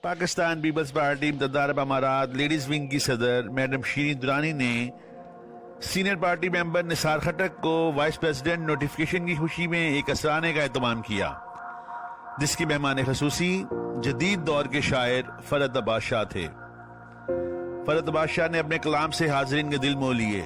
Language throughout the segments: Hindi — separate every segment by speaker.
Speaker 1: पाकिस्तान पीपल्स पार्टी इम्तदार अमारात लेडीज विंग की सदर मैडम शीरीन दुरानी ने सीनियर पार्टी मेंबर निसार खटक को वाइस प्रेसिडेंट नोटिफिकेशन की खुशी में एक असराने का एहतमाम किया, जिसकी मेहमान खसूसी जदीद दौर के शायर फरहत अब्बास शाह थे। फरहत अब्बास शाह ने अपने कलाम से हाजरीन के दिल मोह लिए।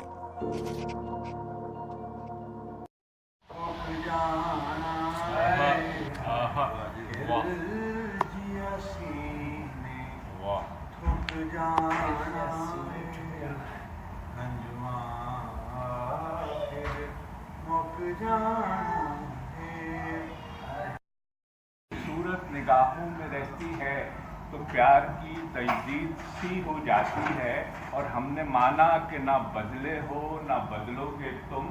Speaker 2: सूरत निगाहों में रहती है तो प्यार की तजदीद सी हो जाती है, और हमने माना कि ना बदले हो ना बदलोगे तुम,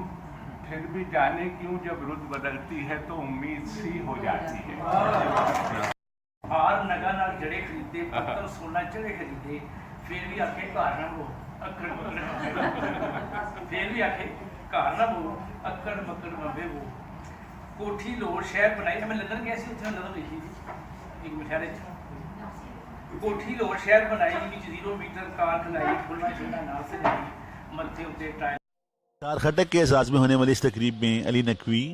Speaker 2: फिर भी जाने क्यों जब रुत बदलती है तो उम्मीद सी हो जाती है।
Speaker 3: हार नगा नाल जड़े खरीदे, पुत्र सोना चढ़े खरीदे, फिर भी आखे घर ना वो अक्कड़ बक्कड़, फिर भी आखे घर ना वो अक्कड़ बक्कड़ मबे वो। कोठी लोड़ शहर बनाई, मैं लंदन गया सी, उत्थे लंदन लिखी थी एक मठियारे कोठी लोड़ शहर बनाई, 0 मीटर कार खलाई, फुलना छुलना नाल से नहीं मत्थे उत्ते टाइल।
Speaker 1: निसार खटक के एजाज में होने वाली इस तकरीब में अली नकवी,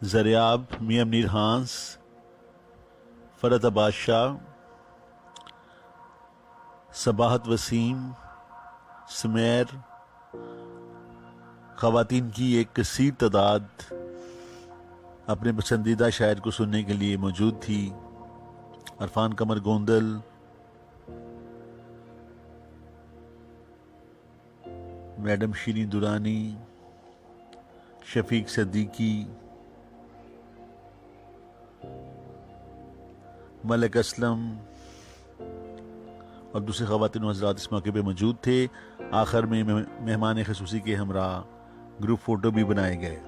Speaker 1: जरियाब, मियां मुनीर हांस, फरहत अब्बास शाह, सबाहत वसीम, सुमेर, खवातीन की एक कसीर तादाद अपने पसंदीदा शायर को सुनने के लिए मौजूद थी। अरफान कमर गोंदल, मैडम शीरीन दुरानी, शफीक सदीकी, मलिक असलम और दूसरे ख़वातीन हज़रात इस मौके पे मौजूद थे। आखिर में मेहमान खसूसी के हमरा ग्रुप फ़ोटो भी बनाए गए।